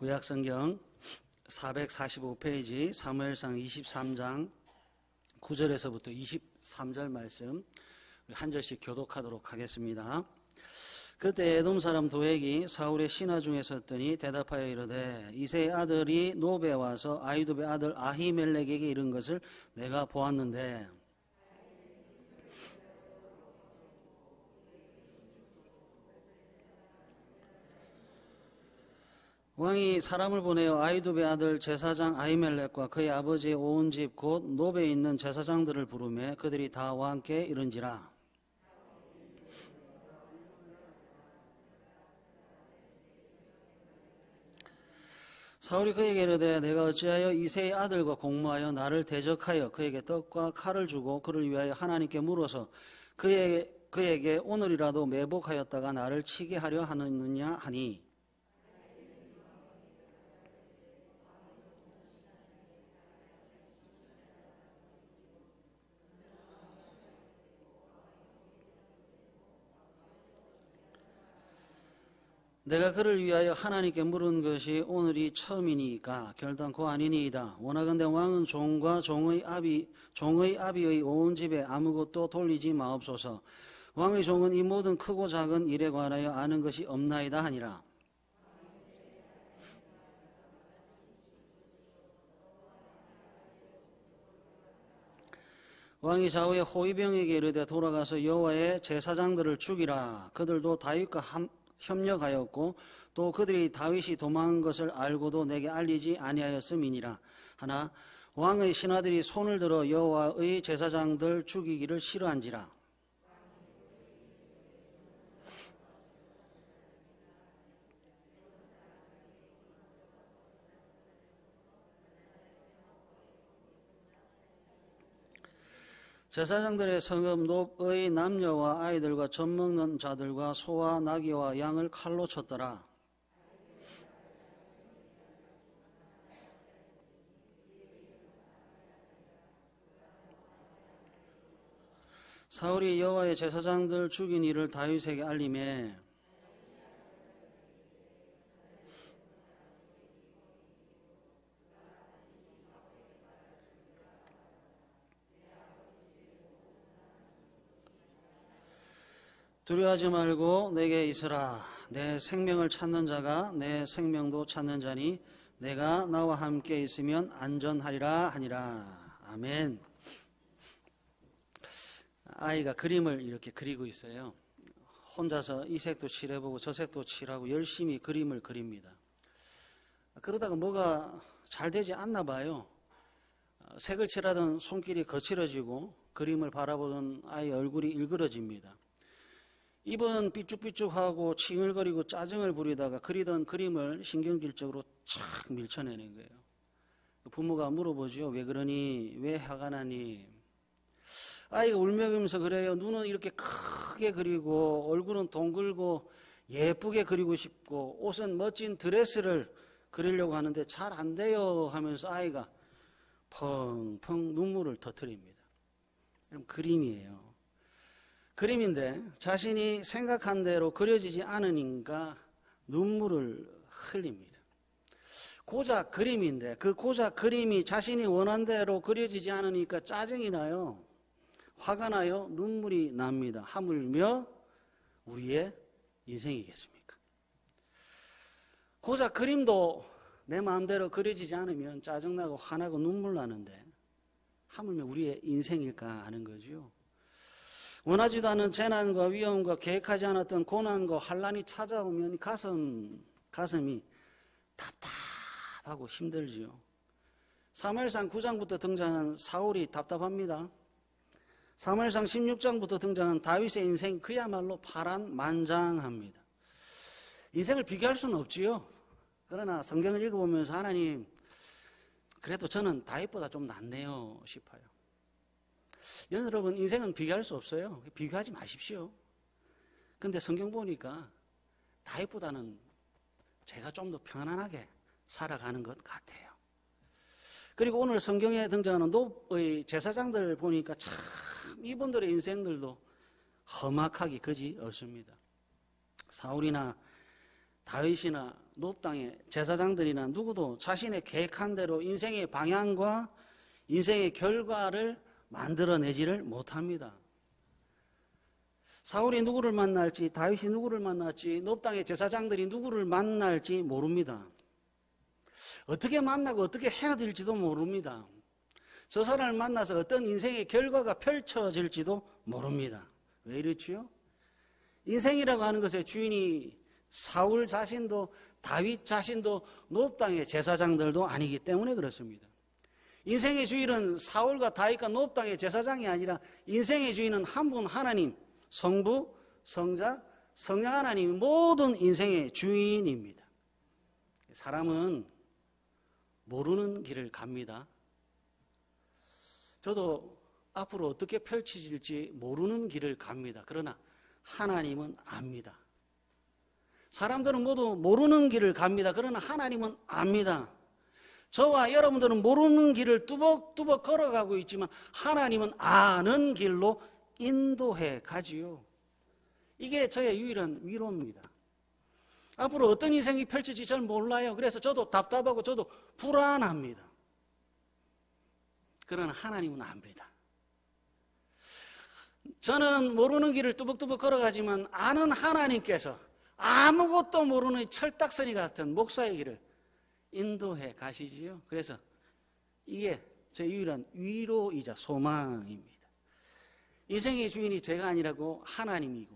구약성경 445페이지 사무엘상 23장 9절에서부터 23절 말씀 한 절씩 교독하도록 하겠습니다. 그때 에돔 사람 도액이 사울의 신하 중에 섰더니 대답하여 이르되 이새의 아들이 노베에 와서 아히두베 아들 아히멜렉에게 이른 것을 내가 보았는데 왕이 사람을 보내어 아히두베 아들 제사장 아히멜렉과 그의 아버지의 온 집 곧 노베에 있는 제사장들을 부르매 그들이 다 왕께 이른지라. 사울이 그에게 이르되 내가 어찌하여 이새의 아들과 공모하여 나를 대적하여 그에게 떡과 칼을 주고 그를 위하여 하나님께 물어서 그에게 오늘이라도 매복하였다가 나를 치게 하려 하느냐 하니 내가 그를 위하여 하나님께 물은 것이 오늘이 처음이니까 결단코 아니니이다. 원하건대 왕은 종과 종의 아비의 온 집에 아무것도 돌리지 마옵소서. 왕의 종은 이 모든 크고 작은 일에 관하여 아는 것이 없나이다 하니라. 왕이 좌우의 호위병에게 이르되 돌아가서 여호와의 제사장들을 죽이라. 그들도 다윗과 협력하였고 또 그들이 다윗이 도망한 것을 알고도 내게 알리지 아니하였음이니라. 하나 왕의 신하들이 손을 들어 여호와의 제사장들 죽이기를 싫어한지라. 제사장들의 성읍 놉의 남녀와 아이들과 젖 먹는 자들과 소와 나귀와 양을 칼로 쳤더라. 사울이 여호와의 제사장들 죽인 일을 다윗에게 알림해 두려워하지 말고 내게 있으라. 내 생명을 찾는 자가 내 생명도 찾는 자니 내가 나와 함께 있으면 안전하리라 하니라. 아멘. 아이가 그림을 이렇게 그리고 있어요. 혼자서 이 색도 칠해보고 저 색도 칠하고 열심히 그림을 그립니다. 그러다가 뭐가 잘 되지 않나 봐요. 색을 칠하던 손길이 거칠어지고 그림을 바라보던 아이 얼굴이 일그러집니다. 입은 삐쭉삐쭉하고 칭얼거리고 짜증을 부리다가 그리던 그림을 신경질적으로 착 밀쳐내는 거예요. 부모가 물어보죠. 왜 그러니? 왜 화가 나니? 아이가 울먹이면서 그래요. 눈은 이렇게 크게 그리고 얼굴은 동글고 예쁘게 그리고 싶고 옷은 멋진 드레스를 그리려고 하는데 잘 안 돼요 하면서 아이가 펑펑 눈물을 터뜨립니다. 그럼 그림이에요. 그림인데 자신이 생각한 대로 그려지지 않으니까 눈물을 흘립니다. 고작 그림인데 그 고작 그림이 자신이 원한 대로 그려지지 않으니까 짜증이 나요. 화가 나요. 눈물이 납니다. 하물며 우리의 인생이겠습니까? 고작 그림도 내 마음대로 그려지지 않으면 짜증나고 화나고 눈물 나는데 하물며 우리의 인생일까 하는 거죠. 원하지도 않은 재난과 위험과 계획하지 않았던 고난과 환난이 찾아오면 가슴이 답답하고 힘들지요. 사무엘상 9장부터 등장한 사울이 답답합니다. 사무엘상 16장부터 등장한 다윗의 인생 그야말로 파란만장합니다. 인생을 비교할 수는 없지요. 그러나 성경을 읽어보면서 하나님 그래도 저는 다윗보다 좀 낫네요 싶어요. 여러분 인생은 비교할 수 없어요. 비교하지 마십시오. 근데 성경 보니까 다윗보다는 제가 좀 더 편안하게 살아가는 것 같아요. 그리고 오늘 성경에 등장하는 놉의 제사장들 보니까 참 이분들의 인생들도 험악하기 그지 없습니다. 사울이나 다윗이나 노브 땅의 제사장들이나 누구도 자신의 계획한 대로 인생의 방향과 인생의 결과를 만들어내지를 못합니다. 사울이 누구를 만날지, 다윗이 누구를 만날지, 노브 땅의 제사장들이 누구를 만날지 모릅니다. 어떻게 만나고 어떻게 해야 될지도 모릅니다. 저 사람을 만나서 어떤 인생의 결과가 펼쳐질지도 모릅니다. 왜 이렇지요? 인생이라고 하는 것의 주인이 사울 자신도 다윗 자신도 노브 땅의 제사장들도 아니기 때문에 그렇습니다. 인생의 주인은 사울과 다윗과 노브 땅의 제사장이 아니라 인생의 주인은 한 분 하나님, 성부, 성자, 성령 하나님이 모든 인생의 주인입니다. 사람은 모르는 길을 갑니다. 저도 앞으로 어떻게 펼쳐질지 모르는 길을 갑니다. 그러나 하나님은 압니다. 사람들은 모두 모르는 길을 갑니다. 그러나 하나님은 압니다. 저와 여러분들은 모르는 길을 뚜벅뚜벅 걸어가고 있지만 하나님은 아는 길로 인도해 가지요. 이게 저의 유일한 위로입니다. 앞으로 어떤 인생이 펼쳐질지 잘 몰라요. 그래서 저도 답답하고 저도 불안합니다. 그러나 하나님은 압니다. 저는 모르는 길을 뚜벅뚜벅 걸어가지만 아는 하나님께서 아무것도 모르는 철딱서니 같은 목사의 길을 인도해 가시지요. 그래서 이게 제 유일한 위로이자 소망입니다. 인생의 주인이 제가 아니라고 하나님이고,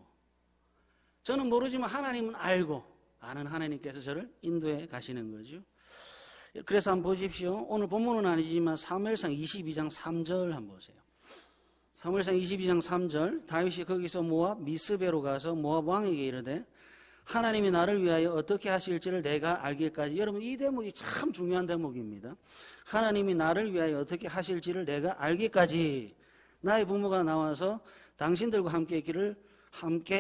저는 모르지만 하나님은 알고 아는 하나님께서 저를 인도해 가시는 거죠. 그래서 한번 보십시오. 오늘 본문은 아니지만 사무엘상 22장 3절 한번 보세요. 사무엘상 22장 3절, 다윗이 거기서 모압 미스베로 가서 모압 왕에게 이르되 하나님이 나를 위하여 어떻게 하실지를 내가 알기까지. 여러분, 이 대목이 참 중요한 대목입니다. 하나님이 나를 위하여 어떻게 하실지를 내가 알기까지 나의 부모가 나와서 당신들과 함께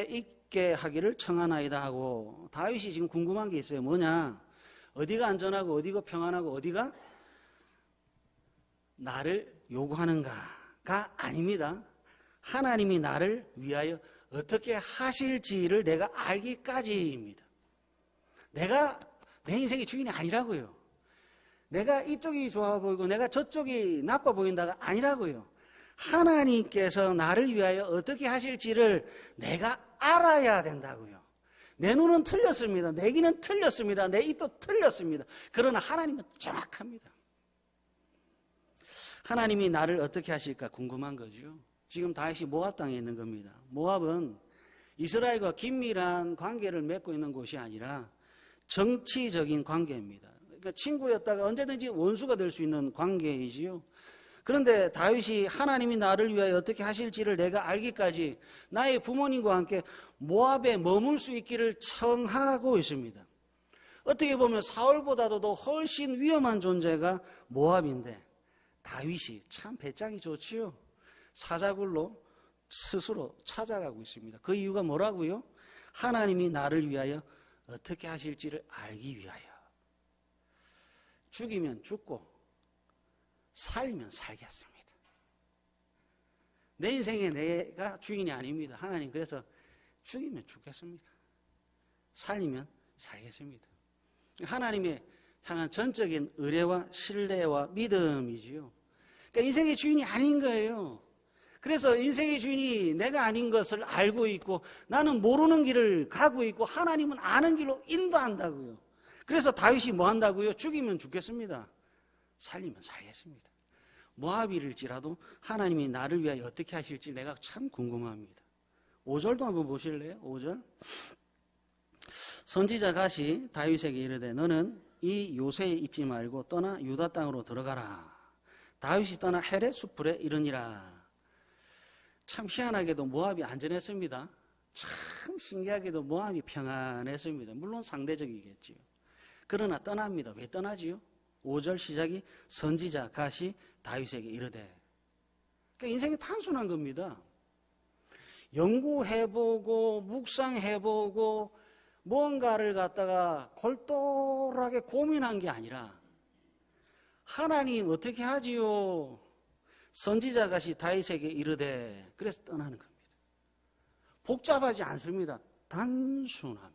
있게 하기를 청하나이다 하고, 다윗이 지금 궁금한 게 있어요. 뭐냐? 어디가 안전하고 어디가 평안하고 어디가 나를 요구하는가가 아닙니다. 하나님이 나를 위하여 어떻게 하실지를 내가 알기까지입니다. 내가 내 인생의 주인이 아니라고요. 내가 이쪽이 좋아 보이고 내가 저쪽이 나빠 보인다가 아니라고요. 하나님께서 나를 위하여 어떻게 하실지를 내가 알아야 된다고요. 내 눈은 틀렸습니다. 내 귀는 틀렸습니다. 내 입도 틀렸습니다. 그러나 하나님은 정확합니다. 하나님이 나를 어떻게 하실까 궁금한 거죠. 지금 다윗이 모압 땅에 있는 겁니다. 모압은 이스라엘과 긴밀한 관계를 맺고 있는 곳이 아니라 정치적인 관계입니다. 그러니까 친구였다가 언제든지 원수가 될 수 있는 관계이지요. 그런데 다윗이 하나님이 나를 위하여 어떻게 하실지를 내가 알기까지 나의 부모님과 함께 모압에 머물 수 있기를 청하고 있습니다. 어떻게 보면 사울보다도 더 훨씬 위험한 존재가 모압인데 다윗이 참 배짱이 좋지요. 사자굴로 스스로 찾아가고 있습니다. 그 이유가 뭐라고요? 하나님이 나를 위하여 어떻게 하실지를 알기 위하여. 죽이면 죽고 살리면 살겠습니다. 내 인생에 내가 주인이 아닙니다. 하나님, 그래서 죽이면 죽겠습니다. 살리면 살겠습니다. 하나님의 향한 전적인 의뢰와 신뢰와 믿음이지요. 그러니까 인생의 주인이 아닌 거예요. 그래서 인생의 주인이 내가 아닌 것을 알고 있고 나는 모르는 길을 가고 있고 하나님은 아는 길로 인도한다고요. 그래서 다윗이 뭐 한다고요? 죽이면 죽겠습니다. 살리면 살겠습니다. 모압일지라도 하나님이 나를 위하여 어떻게 하실지 내가 참 궁금합니다. 5절도 한번 보실래요? 5절. 선지자 갓이 다윗에게 이르되 너는 이 요새에 있지 말고 떠나 유다 땅으로 들어가라. 다윗이 떠나 헤렛 수풀에 이르니라. 참 희한하게도 모압이 안전했습니다. 참 신기하게도 모압이 평안했습니다. 물론 상대적이겠지요. 그러나 떠납니다. 왜 떠나지요? 5절 시작이 선지자 갓이 다윗에게 이르되. 그러니까 인생이 단순한 겁니다. 연구해보고 묵상해보고 뭔가를 갖다가 골똘하게 고민한 게 아니라 하나님 어떻게 하지요? 선지자 갓이 다윗에게 이르되. 그래서 떠나는 겁니다. 복잡하지 않습니다. 단순합니다.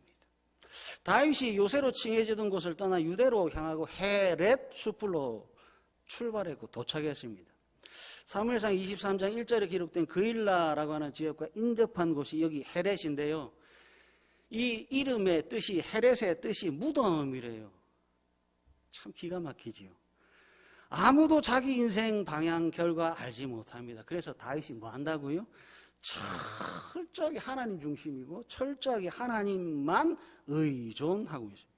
다윗이 요새로 칭해지던 곳을 떠나 유대로 향하고 헤렛 숲으로 출발했고 도착했습니다. 사무엘상 23장 1절에 기록된 그일라라고 하는 지역과 인접한 곳이 여기 헤렛인데요. 이 이름의 뜻이, 헤렛의 뜻이 무덤이래요. 참 기가 막히지요. 아무도 자기 인생 방향 결과 알지 못합니다. 그래서 다윗이 뭐 한다고요? 철저하게 하나님 중심이고 철저하게 하나님만 의존하고 있습니다.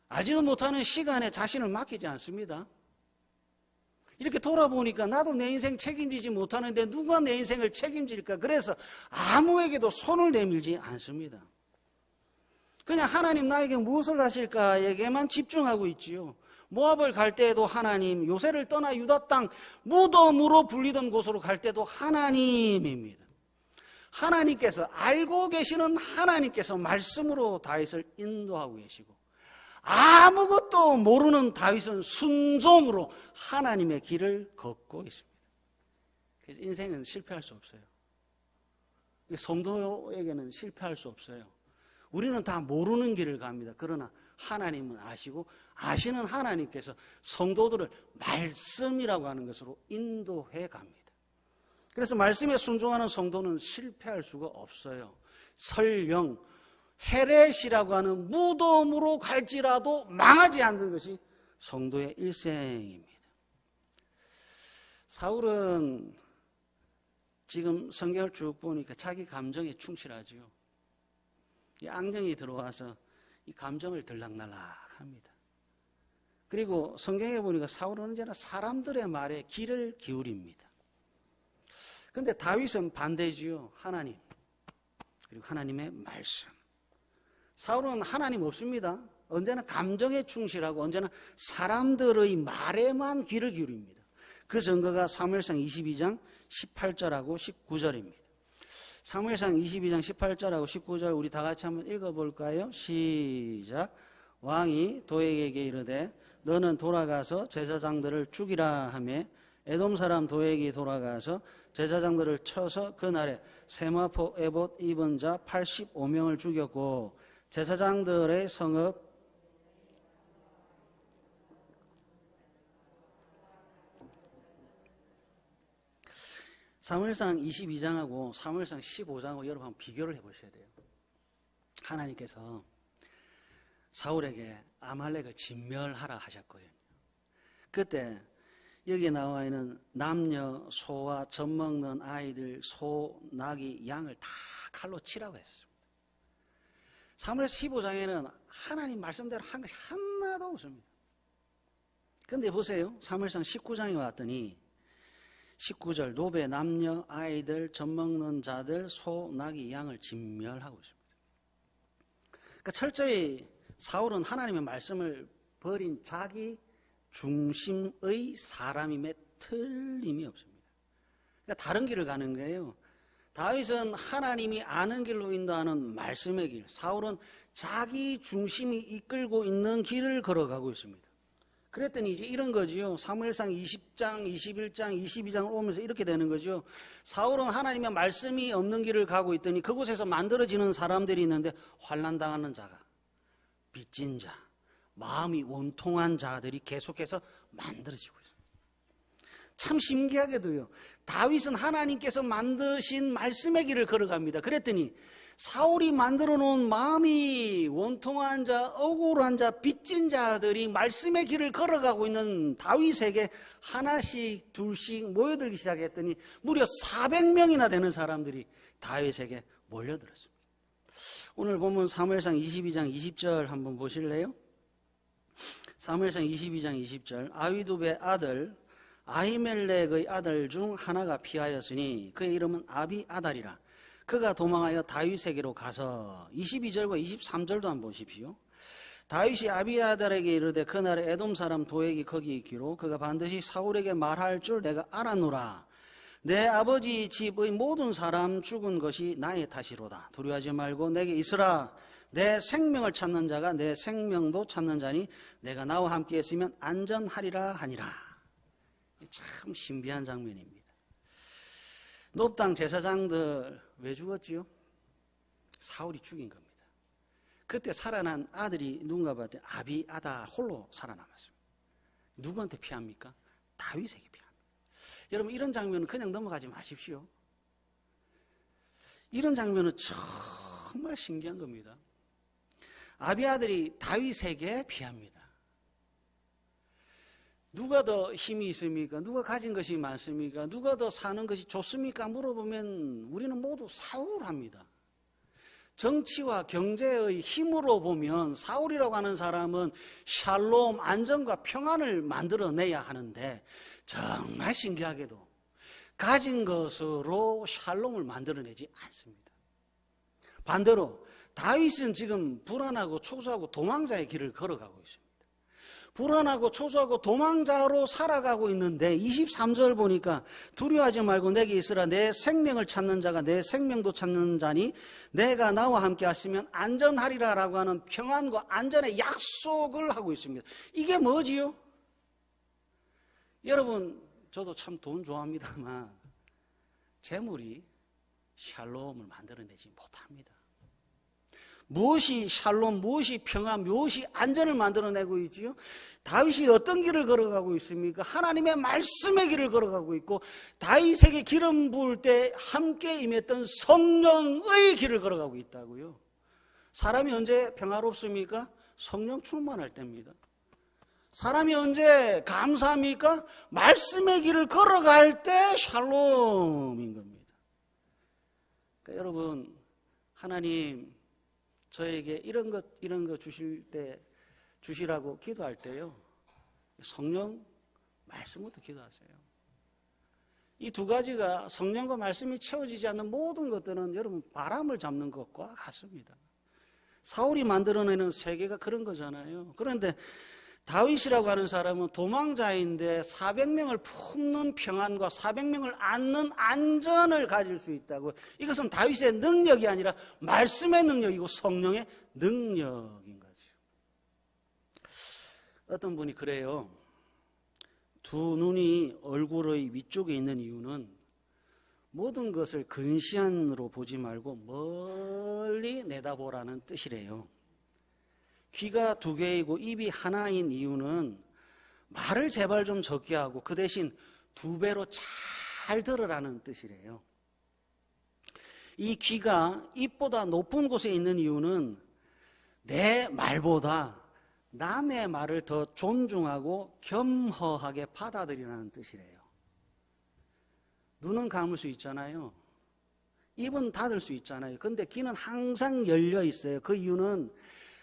알지도 못하는 시간에 자신을 맡기지 않습니다. 이렇게 돌아보니까 나도 내 인생 책임지지 못하는데 누가 내 인생을 책임질까? 그래서 아무에게도 손을 내밀지 않습니다. 그냥 하나님 나에게 무엇을 하실까에게만 집중하고 있지요. 모압을 갈 때에도 하나님, 요새를 떠나 유다 땅 무덤으로 불리던 곳으로 갈 때도 하나님입니다. 하나님께서, 알고 계시는 하나님께서 말씀으로 다윗을 인도하고 계시고, 아무것도 모르는 다윗은 순종으로 하나님의 길을 걷고 있습니다. 그래서 인생은 실패할 수 없어요. 성도에게는 실패할 수 없어요. 우리는 다 모르는 길을 갑니다. 그러나 하나님은 아시고, 아시는 하나님께서 성도들을 말씀이라고 하는 것으로 인도해 갑니다. 그래서 말씀에 순종하는 성도는 실패할 수가 없어요. 설령 헤렛이라고 하는 무덤으로 갈지라도 망하지 않는 것이 성도의 일생입니다. 사울은 지금 성경을 쭉 보니까 자기 감정에 충실하지요. 이 악령이 들어와서 이 감정을 들락날락합니다. 그리고 성경에 보니까 사울은 언제나 사람들의 말에 귀를 기울입니다. 그런데 다윗은 반대지요. 하나님, 그리고 하나님의 말씀. 사울은 하나님 없습니다. 언제나 감정에 충실하고 언제나 사람들의 말에만 귀를 기울입니다. 그 증거가 사무엘상 22장 18절하고 19절입니다. 사무엘상 22장 18절하고 19절 우리 다 같이 한번 읽어볼까요? 시작. 왕이 도액에게 이르되 너는 돌아가서 제사장들을 죽이라 하매 에돔 사람 도액이 돌아가서 제사장들을 쳐서 그날에 세마포 에봇 입은 자 85명을 죽였고 제사장들의 성읍 사무엘상 22장하고 사무엘상 15장하고 여러분 한번 비교를 해보셔야 돼요. 하나님께서 사울에게 아말렉을 진멸하라 하셨거든요. 그때 여기에 나와 있는 남녀, 소와 젖 먹는 아이들, 소, 나귀, 양을 다 칼로 치라고 했습니다. 사무엘 15장에는 하나님 말씀대로 한 것이 하나도 없습니다. 그런데 보세요. 사무엘상 19장에 왔더니 19절 노베, 남녀, 아이들, 젖 먹는 자들, 소, 나귀, 양을 진멸하고 있습니다. 그러니까 철저히 사울은 하나님의 말씀을 버린 자기 중심의 사람임에 틀림이 없습니다. 그러니까 다른 길을 가는 거예요. 다윗은 하나님이 아는 길로 인도하는 말씀의 길, 사울은 자기 중심이 이끌고 있는 길을 걸어가고 있습니다. 그랬더니 이제 이런 거지요. 사무엘상 20장, 21장, 22장을 오면서 이렇게 되는 거죠. 사울은 하나님의 말씀이 없는 길을 가고 있더니 그곳에서 만들어지는 사람들이 있는데 환난당하는 자가, 빚진 자, 마음이 원통한 자들이 계속해서 만들어지고 있습니다. 참 신기하게도요. 다윗은 하나님께서 만드신 말씀의 길을 걸어갑니다. 그랬더니 사울이 만들어 놓은 마음이 원통한 자, 억울한 자, 빚진 자들이 말씀의 길을 걸어가고 있는 다윗에게 하나씩 둘씩 모여들기 시작했더니 무려 400명이나 되는 사람들이 다윗에게 몰려들었습니다. 오늘 보면 사무엘상 22장 20절 한번 보실래요? 사무엘상 22장 20절 아위두베 아들 아히멜렉의 아들 중 하나가 피하였으니 그의 이름은 아비아달이라. 그가 도망하여 다윗에게로 가서 22절과 23절도 한번 보십시오. 다윗이 아비아달에게 이르되 그날에 에돔 사람 도액이 거기 있기로 그가 반드시 사울에게 말할 줄 내가 알았노라. 내 아버지 집의 모든 사람 죽은 것이 나의 탓이로다. 두려워하지 말고 내게 있으라. 내 생명을 찾는 자가 내 생명도 찾는 자니 내가 나와 함께 있으면 안전하리라 하니라. 참 신비한 장면입니다. 높당 제사장들 왜 죽었지요? 사울이 죽인 겁니다. 그때 살아난 아들이 누군가 봤더니 아비아달 홀로 살아남았습니다. 누구한테 피합니까? 다윗에게 피합니다. 여러분, 이런 장면은 그냥 넘어가지 마십시오. 이런 장면은 정말 신기한 겁니다. 아비아들이 다윗에게 피합니다. 누가 더 힘이 있습니까? 누가 가진 것이 많습니까? 누가 더 사는 것이 좋습니까? 물어보면 우리는 모두 사울합니다. 정치와 경제의 힘으로 보면 사울이라고 하는 사람은 샬롬, 안정과 평안을 만들어내야 하는데 정말 신기하게도 가진 것으로 샬롬을 만들어내지 않습니다. 반대로 다윗은 지금 불안하고 초조하고 도망자의 길을 걸어가고 있습니다. 불안하고 초조하고 도망자로 살아가고 있는데 23절 보니까 두려워하지 말고 내게 있으라. 내 생명을 찾는 자가 내 생명도 찾는 자니 내가 나와 함께 하시면 안전하리라 라고 하는 평안과 안전의 약속을 하고 있습니다. 이게 뭐지요? 여러분, 저도 참 돈 좋아합니다만 재물이 샬롬을 만들어내지 못합니다. 무엇이 샬롬, 무엇이 평안, 무엇이 안전을 만들어내고 있지요? 다윗이 어떤 길을 걸어가고 있습니까? 하나님의 말씀의 길을 걸어가고 있고 다윗에게 기름 부을 때 함께 임했던 성령의 길을 걸어가고 있다고요. 사람이 언제 평화롭습니까? 성령 충만할 때입니다. 사람이 언제 감사합니까? 말씀의 길을 걸어갈 때 샬롬인 겁니다. 그러니까 여러분, 하나님 저에게 이런 것 주시라고 기도할 때요, 성령, 말씀부터 기도하세요. 이 두 가지가 성령과 말씀이 채워지지 않는 모든 것들은 여러분 바람을 잡는 것과 같습니다. 사울이 만들어내는 세계가 그런 거잖아요. 그런데 다윗이라고 하는 사람은 도망자인데 400명을 품는 평안과 400명을 안는 안전을 가질 수 있다고. 이것은 다윗의 능력이 아니라 말씀의 능력이고 성령의 능력인 거죠. 어떤 분이 그래요. 두 눈이 얼굴의 위쪽에 있는 이유는 모든 것을 근시안으로 보지 말고 멀리 내다보라는 뜻이래요. 귀가 두 개이고 입이 하나인 이유는 말을 제발 좀 적게 하고 그 대신 두 배로 잘 들으라는 뜻이래요. 이 귀가 입보다 높은 곳에 있는 이유는 내 말보다 남의 말을 더 존중하고 겸허하게 받아들이라는 뜻이래요. 눈은 감을 수 있잖아요. 입은 닫을 수 있잖아요. 근데 귀는 항상 열려 있어요. 그 이유는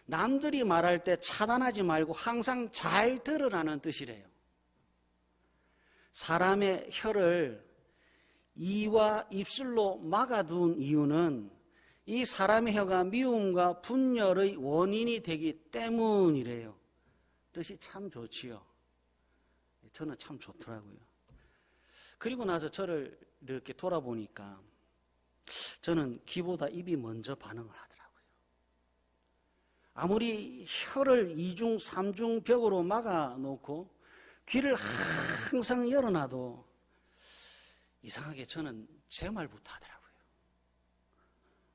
남들이 말할 때 차단하지 말고 항상 잘 들으라는 뜻이래요. 사람의 혀를 이와 입술로 막아둔 이유는 이 사람의 혀가 미움과 분열의 원인이 되기 때문이래요. 뜻이 참 좋지요. 저는 참 좋더라고요. 그리고 나서 저를 이렇게 돌아보니까 저는 귀보다 입이 먼저 반응을 하더라고요. 아무리 혀를 이중 삼중 벽으로 막아놓고 귀를 항상 열어놔도 이상하게 저는 제 말부터 하더라고요.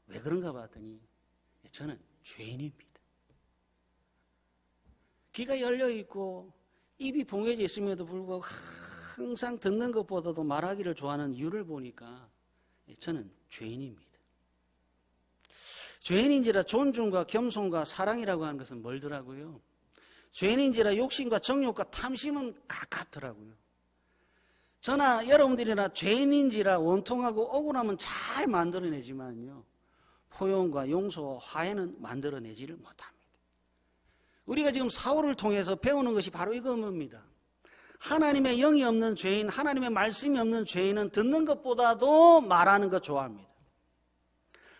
왜 그런가 봤더니 저는 죄인입니다. 귀가 열려있고 입이 봉해져 있음에도 불구하고 항상 듣는 것보다도 말하기를 좋아하는 이유를 보니까 저는 죄인입니다. 죄인인지라 존중과 겸손과 사랑이라고 하는 것은 멀더라고요. 죄인인지라 욕심과 정욕과 탐심은 가깝더라고요. 저나 여러분들이나 죄인인지라 원통하고 억울함은 잘 만들어내지만요, 포용과 용서와 화해는 만들어내지를 못합니다. 우리가 지금 사울을 통해서 배우는 것이 바로 이겁니다. 하나님의 영이 없는 죄인, 하나님의 말씀이 없는 죄인은 듣는 것보다도 말하는 것 좋아합니다.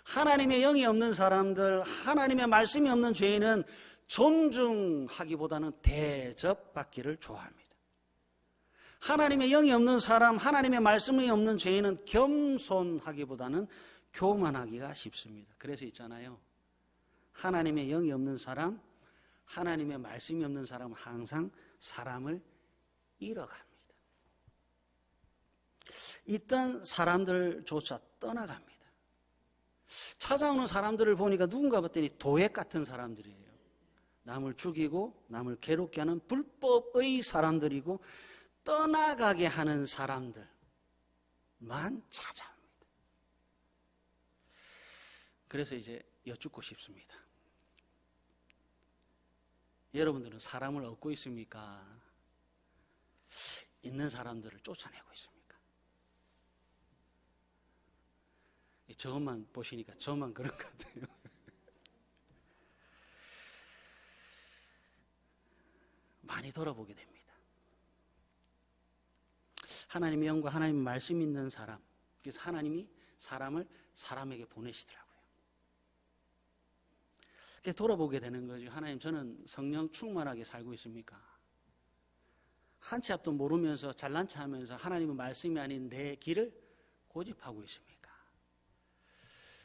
하나님의 영이 없는 사람들, 하나님의 말씀이 없는 죄인은 존중하기보다는 대접받기를 좋아합니다. 하나님의 영이 없는 사람, 하나님의 말씀이 없는 죄인은 겸손하기보다는 교만하기가 쉽습니다. 그래서 있잖아요, 하나님의 영이 없는 사람, 하나님의 말씀이 없는 사람은 항상 사람을 잃어갑니다. 있던 사람들조차 떠나갑니다. 찾아오는 사람들을 보니까 누군가 봤더니 도액 같은 사람들이에요. 남을 죽이고 남을 괴롭게 하는 불법의 사람들이고 떠나가게 하는 사람들만 찾아옵니다. 그래서 이제 여쭙고 싶습니다. 여러분들은 사람을 얻고 있습니까? 있는 사람들을 쫓아내고 있습니까? 저만 보시니까 저만 그런 것 같아요. 많이 돌아보게 됩니다. 하나님의 영과 하나님의 말씀 있는 사람, 그래서 하나님이 사람을 사람에게 보내시더라고요. 돌아보게 되는 거죠. 하나님, 저는 성령 충만하게 살고 있습니까? 한 치 앞도 모르면서 잘난 체 하면서 하나님의 말씀이 아닌 내 길을 고집하고 있습니까?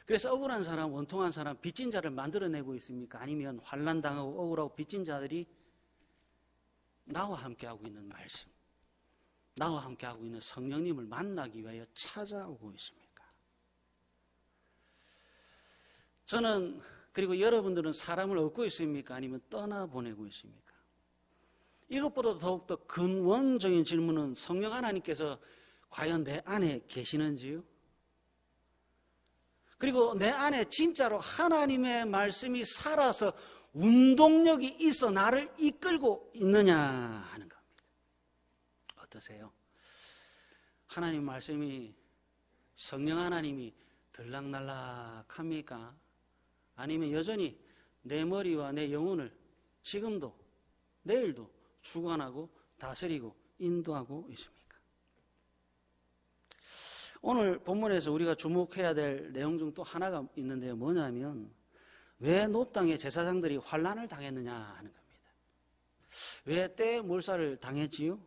그래서 억울한 사람, 원통한 사람, 빚진 자를 만들어내고 있습니까? 아니면 환난당하고 억울하고 빚진 자들이 나와 함께하고 있는 말씀, 나와 함께하고 있는 성령님을 만나기 위하여 찾아오고 있습니까? 저는, 그리고 여러분들은 사람을 얻고 있습니까? 아니면 떠나보내고 있습니까? 이것보다 더욱더 근원적인 질문은 성령 하나님께서 과연 내 안에 계시는지요? 그리고 내 안에 진짜로 하나님의 말씀이 살아서 운동력이 있어 나를 이끌고 있느냐 하는 겁니다. 어떠세요? 하나님 말씀이, 성령 하나님이 들락날락합니까? 아니면 여전히 내 머리와 내 영혼을 지금도 내일도 주관하고 다스리고 인도하고 있습니까? 오늘 본문에서 우리가 주목해야 될 내용 중 또 하나가 있는데요. 뭐냐면 왜 놋 땅의 제사장들이 환난을 당했느냐 하는 겁니다. 왜 때에 몰살을 당했지요?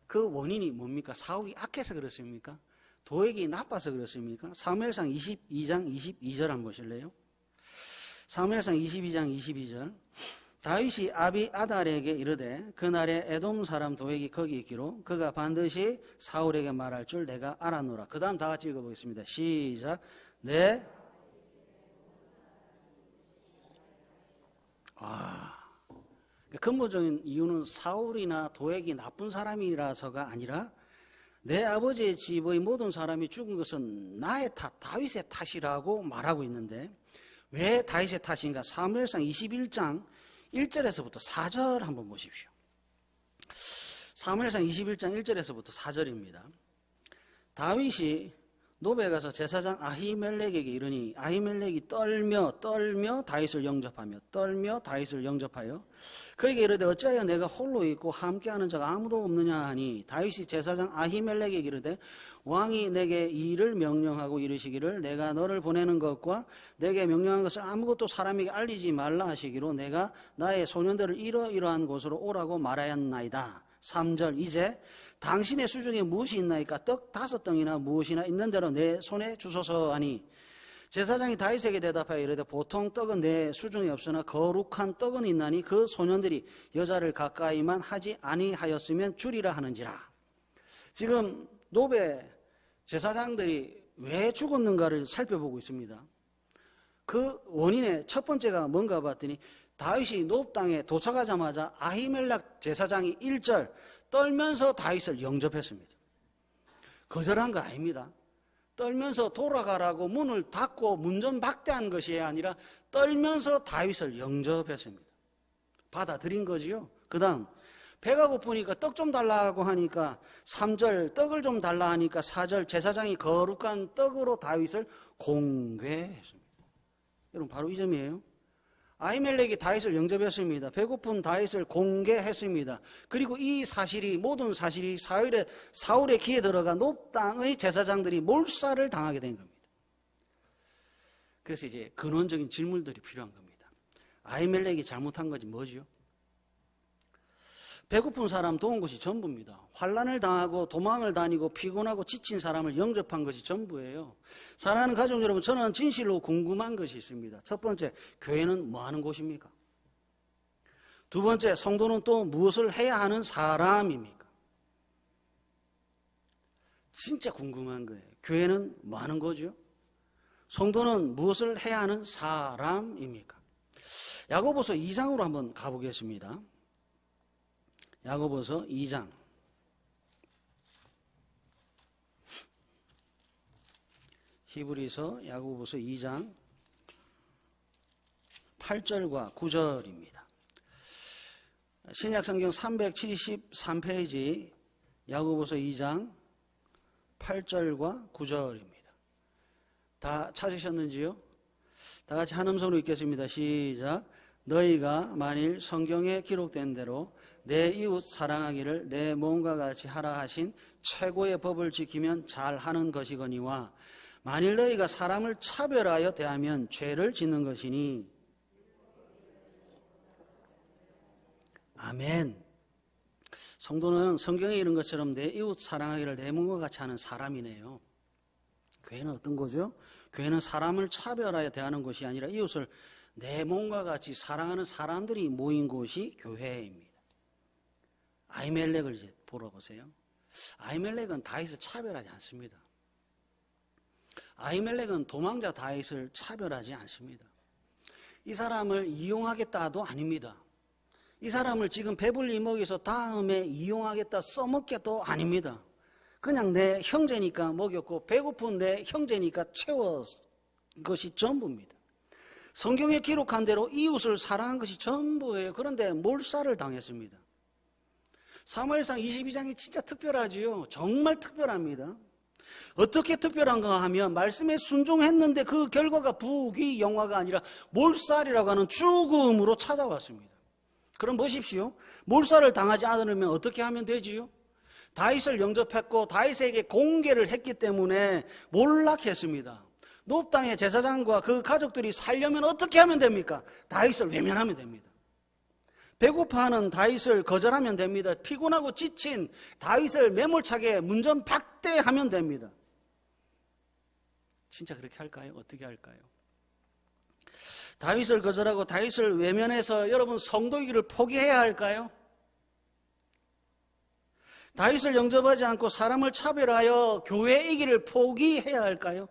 그 원인이 뭡니까? 사울이 악해서 그렇습니까? 도액이 나빠서 그렇습니까? 사무엘상 22장 22절 한번 보실래요? 사무엘상 22장 22절. 다윗이 아비아달에게 이르되 그날에 에돔 사람 도액이 거기 있기로 그가 반드시 사울에게 말할 줄 내가 알았노라. 그 다음 다 같이 읽어보겠습니다. 시작. 근본적인 이유는 사울이나 도액이 나쁜 사람이라서가 아니라 내 아버지의 집의 모든 사람이 죽은 것은 나의 탓, 다윗의 탓이라고 말하고 있는데 왜 다윗의 탓인가? 사무엘상 21장 1절에서부터 4절 한번 보십시오. 사무엘상 21장 1절에서부터 4절입니다. 다윗이 노베에 가서 제사장 아히멜렉에게 이르니 아히멜렉이 떨며 다윗을 영접하여 그에게 이르되 어찌하여 내가 홀로 있고 함께하는 자가 아무도 없느냐 하니 다윗이 제사장 아히멜렉에게 이르되 왕이 내게 이 일을 명령하고 이르시기를 내가 너를 보내는 것과 내게 명령한 것을 아무것도 사람에게 알리지 말라 하시기로 내가 나의 소년들을 이러이러한 곳으로 오라고 말하였나이다. 3절. 이제 당신의 수중에 무엇이 있나이까? 떡 5덩이나 무엇이나 있는 대로 내 손에 주소서 하니 제사장이 다윗에게 대답하여 이르되 보통 떡은 내 수중에 없으나 거룩한 떡은 있나니 그 소년들이 여자를 가까이만 하지 아니하였으면 주리라 하는지라. 지금 노베 제사장들이 왜 죽었는가를 살펴보고 있습니다. 그 원인의 첫 번째가 뭔가 봤더니 다윗이 노브 땅에 도착하자마자 아히멜렉 제사장이 1절 떨면서 다윗을 영접했습니다. 거절한 거 아닙니다. 떨면서 돌아가라고 문을 닫고 문전박대한 것이 아니라 떨면서 다윗을 영접했습니다. 받아들인 거지요. 그 다음 배가 고프니까 떡 좀 달라고 하니까 3절 떡을 좀 달라 하니까 4절 제사장이 거룩한 떡으로 다윗을 공개했습니다. 여러분 바로 이 점이에요. 아히멜렉이 다윗을 영접했습니다. 배고픈 다윗을 공개했습니다. 그리고 이 사실이 모든 사실이 사울의 귀에 들어가 노브 땅의 제사장들이 몰살을 당하게 된 겁니다. 그래서 이제 근원적인 질문들이 필요한 겁니다. 아히멜렉이 잘못한 것이 뭐지요? 배고픈 사람 도운 것이 전부입니다. 환난을 당하고 도망을 다니고 피곤하고 지친 사람을 영접한 것이 전부예요. 사랑하는 가족 여러분, 저는 진실로 궁금한 것이 있습니다. 첫 번째, 교회는 뭐 하는 곳입니까? 두 번째, 성도는 또 무엇을 해야 하는 사람입니까? 진짜 궁금한 거예요. 교회는 뭐 하는 거죠? 성도는 무엇을 해야 하는 사람입니까? 야고보서 2장으로 한번 가보겠습니다. 야고보서 2장. 히브리서 야고보서 2장 8절과 9절입니다. 신약성경 373페이지 야고보서 2장 8절과 9절입니다. 다 찾으셨는지요? 다 같이 한 음성으로 읽겠습니다. 시작. 너희가 만일 성경에 기록된 대로 내 이웃 사랑하기를 내 몸과 같이 하라 하신 최고의 법을 지키면 잘하는 것이거니와 만일 너희가 사람을 차별하여 대하면 죄를 짓는 것이니. 아멘. 성도는 성경에 이런 것처럼 내 이웃 사랑하기를 내 몸과 같이 하는 사람이네요. 교회는 어떤 거죠? 교회는 사람을 차별하여 대하는 것이 아니라 이웃을 내 몸과 같이 사랑하는 사람들이 모인 곳이 교회입니다. 아히멜렉을 이제 보러 보세요. 아히멜렉은 다윗을 차별하지 않습니다. 아히멜렉은 도망자 다윗을 차별하지 않습니다. 이 사람을 이용하겠다도 아닙니다. 이 사람을 지금 배불리 먹여서 다음에 이용하겠다 써먹겠도 아닙니다. 그냥 내 형제니까 먹였고 배고픈 내 형제니까 채워 것이 전부입니다. 성경에 기록한 대로 이웃을 사랑한 것이 전부예요. 그런데 몰살을 당했습니다. 사무엘상 22장이 진짜 특별하지요. 정말 특별합니다. 어떻게 특별한가 하면 말씀에 순종했는데 그 결과가 부귀영화가 아니라 몰살이라고 하는 죽음으로 찾아왔습니다. 그럼 보십시오. 몰살을 당하지 않으면 어떻게 하면 되지요? 다윗을 영접했고 다윗에게 공개를 했기 때문에 몰락했습니다. 놉 땅의 제사장과 그 가족들이 살려면 어떻게 하면 됩니까? 다윗을 외면하면 됩니다. 배고파하는 다윗을 거절하면 됩니다. 피곤하고 지친 다윗을 매몰차게 문전박대하면 됩니다. 진짜 그렇게 할까요? 어떻게 할까요? 다윗을 거절하고 다윗을 외면해서 여러분 성도이기를 포기해야 할까요? 다윗을 영접하지 않고 사람을 차별하여 교회이기를 포기해야 할까요?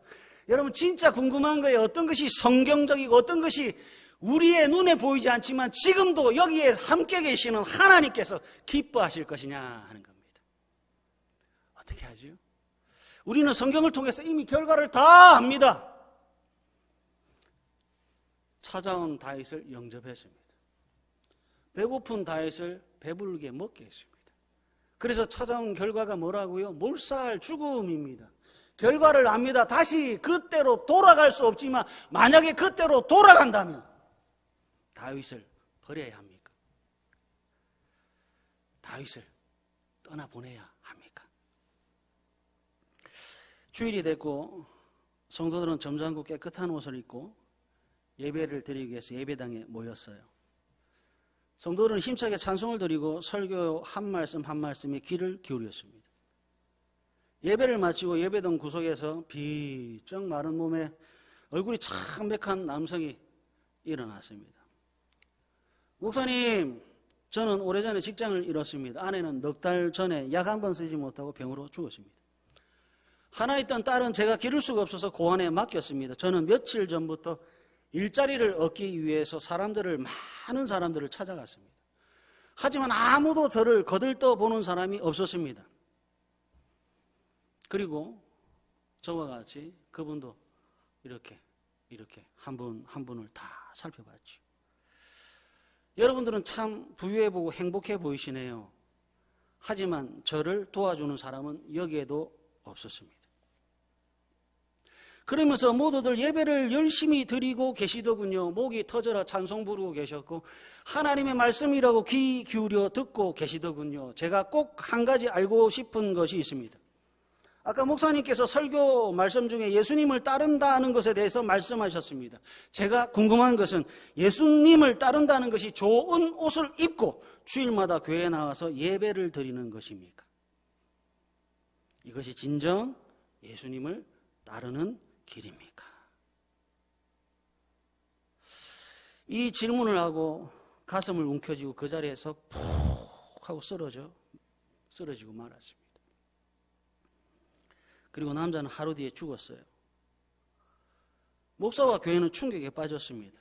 여러분 진짜 궁금한 거예요. 어떤 것이 성경적이고 어떤 것이 우리의 눈에 보이지 않지만 지금도 여기에 함께 계시는 하나님께서 기뻐하실 것이냐 하는 겁니다. 어떻게 하죠? 우리는 성경을 통해서 이미 결과를 다 압니다. 찾아온 다윗을 영접했습니다. 배고픈 다윗을 배부르게 먹게 했습니다. 그래서 찾아온 결과가 뭐라고요? 몰살, 죽음입니다. 결과를 압니다. 다시 그때로 돌아갈 수 없지만 만약에 그때로 돌아간다면 다윗을 버려야 합니까? 다윗을 떠나보내야 합니까? 주일이 됐고 성도들은 점잖고 깨끗한 옷을 입고 예배를 드리기 위해서 예배당에 모였어요. 성도들은 힘차게 찬송을 드리고 설교 한 말씀 한 말씀에 귀를 기울였습니다. 예배를 마치고 예배당 구석에서 비쩍 마른 몸에 얼굴이 창백한 남성이 일어났습니다. 목사님, 저는 오래전에 직장을 잃었습니다. 아내는 넉 달 전에 약 한 번 쓰지 못하고 병으로 죽었습니다. 하나 있던 딸은 제가 기를 수가 없어서 고아원에 맡겼습니다. 저는 며칠 전부터 일자리를 얻기 위해서 많은 사람들을 찾아갔습니다. 하지만 아무도 저를 거들떠 보는 사람이 없었습니다. 그리고 저와 같이 그분도 이렇게 한 분 한 분을 다 살펴봤죠. 여러분들은 참 부유해 보고 행복해 보이시네요. 하지만 저를 도와주는 사람은 여기에도 없었습니다. 그러면서 모두들 예배를 열심히 드리고 계시더군요. 목이 터져라 찬송 부르고 계셨고 하나님의 말씀이라고 귀 기울여 듣고 계시더군요. 제가 꼭 한 가지 알고 싶은 것이 있습니다. 아까 목사님께서 설교 말씀 중에 예수님을 따른다는 것에 대해서 말씀하셨습니다. 제가 궁금한 것은 예수님을 따른다는 것이 좋은 옷을 입고 주일마다 교회에 나와서 예배를 드리는 것입니까? 이것이 진정 예수님을 따르는 길입니까? 이 질문을 하고 가슴을 움켜쥐고 그 자리에서 푹 하고 쓰러지고 말았습니다. 그리고 남자는 하루 뒤에 죽었어요. 목사와 교회는 충격에 빠졌습니다.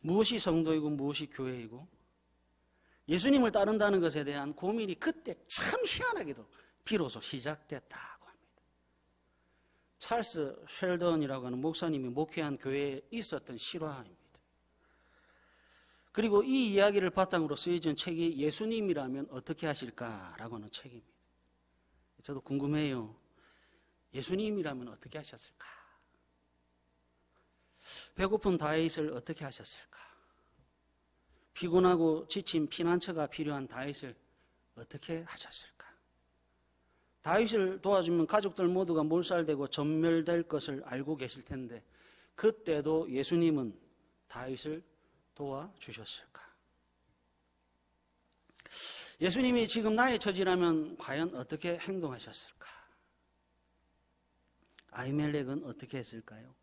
무엇이 성도이고 무엇이 교회이고 예수님을 따른다는 것에 대한 고민이 그때 참 희한하게도 비로소 시작됐다고 합니다. 찰스 쉘던이라고 하는 목사님이 목회한 교회에 있었던 실화입니다. 그리고 이 이야기를 바탕으로 쓰여진 책이 예수님이라면 어떻게 하실까라고 하는 책입니다. 저도 궁금해요. 예수님이라면 어떻게 하셨을까? 배고픈 다윗을 어떻게 하셨을까? 피곤하고 지친 피난처가 필요한 다윗을 어떻게 하셨을까? 다윗을 도와주면 가족들 모두가 몰살되고 전멸될 것을 알고 계실 텐데 그때도 예수님은 다윗을 도와주셨을까? 예수님이 지금 나의 처지라면 과연 어떻게 행동하셨을까? 아히멜렉은 어떻게 했을까요?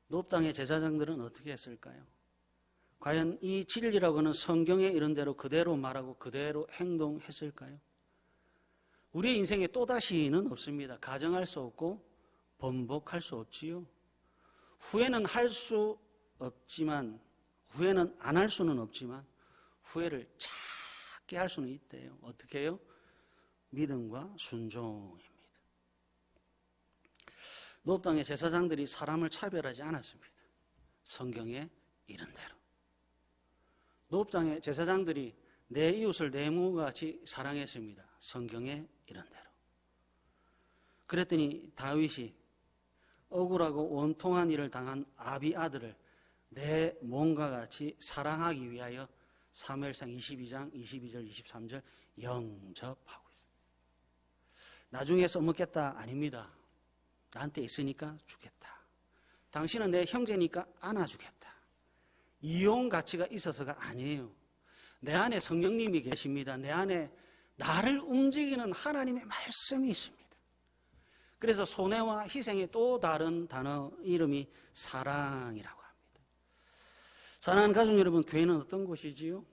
놉 땅의 제사장들은 어떻게 했을까요? 과연 이 진리라고 하는 성경에 이런 대로 그대로 말하고 그대로 행동했을까요? 우리의 인생에 또다시는 없습니다. 가정할 수 없고 번복할 수 없지요. 후회는 할 수 없지만 후회는 안 할 수는 없지만 후회를 작게 할 수는 있대요. 어떻게 해요? 믿음과 순종입니다. 놉 땅의 제사장들이 사람을 차별하지 않았습니다. 성경에 이른 대로. 놉 땅의 제사장들이 내 이웃을 내 몸과 같이 사랑했습니다. 성경에 이른 대로. 그랬더니 다윗이 억울하고 원통한 일을 당한 아비 아들을 내 몸과 같이 사랑하기 위하여 사무엘상 22장 22절 23절 영접하고 있습니다. 나중에 써먹겠다 아닙니다. 나한테 있으니까 주겠다. 당신은 내 형제니까 안아주겠다. 이용 가치가 있어서가 아니에요. 내 안에 성령님이 계십니다. 내 안에 나를 움직이는 하나님의 말씀이 있습니다. 그래서 손해와 희생의 또 다른 단어 이름이 사랑이라고 합니다. 사랑하는 가족 여러분, 교회는 어떤 곳이지요?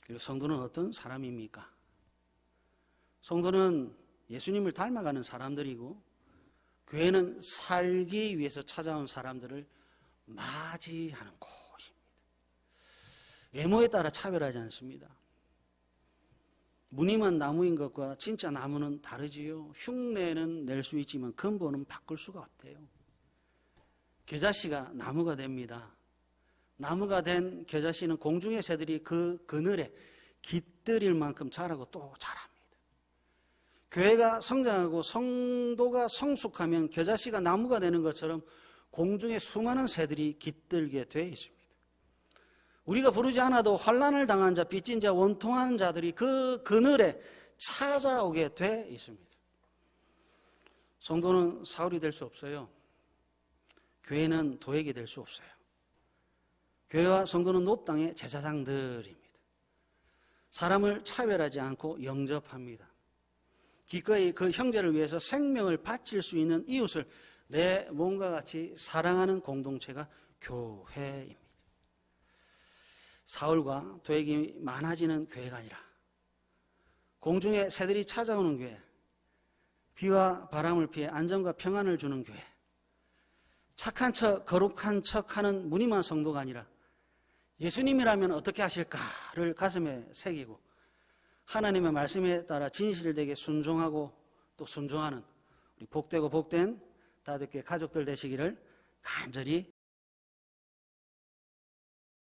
그리고 성도는 어떤 사람입니까? 성도는 예수님을 닮아가는 사람들이고 교회는 살기 위해서 찾아온 사람들을 맞이하는 곳입니다. 외모에 따라 차별하지 않습니다. 무늬만 나무인 것과 진짜 나무는 다르지요. 흉내는 낼 수 있지만 근본은 바꿀 수가 없대요. 겨자씨가 나무가 됩니다. 나무가 된 겨자씨는 공중의 새들이 그 그늘에 깃들일 만큼 자라고 또 자랍니다. 교회가 성장하고 성도가 성숙하면 겨자씨가 나무가 되는 것처럼 공중에 수많은 새들이 깃들게 되어 있습니다. 우리가 부르지 않아도 환난을 당한 자, 빚진 자, 원통한 자들이 그 그늘에 찾아오게 돼 있습니다. 성도는 사울이 될 수 없어요. 교회는 도액이 될 수 없어요. 교회와 성도는 놉 땅의 제사장들입니다. 사람을 차별하지 않고 영접합니다. 기꺼이 그 형제를 위해서 생명을 바칠 수 있는 이웃을 내 몸과 같이 사랑하는 공동체가 교회입니다. 사울과 도액이 많아지는 교회가 아니라 공중에 새들이 찾아오는 교회, 비와 바람을 피해 안정과 평안을 주는 교회, 착한 척, 거룩한 척하는 무늬만 성도가 아니라 예수님이라면 어떻게 하실까를 가슴에 새기고 하나님의 말씀에 따라 진실되게 순종하고 또 순종하는 우리 복되고 복된 다듣게 가족들 되시기를 간절히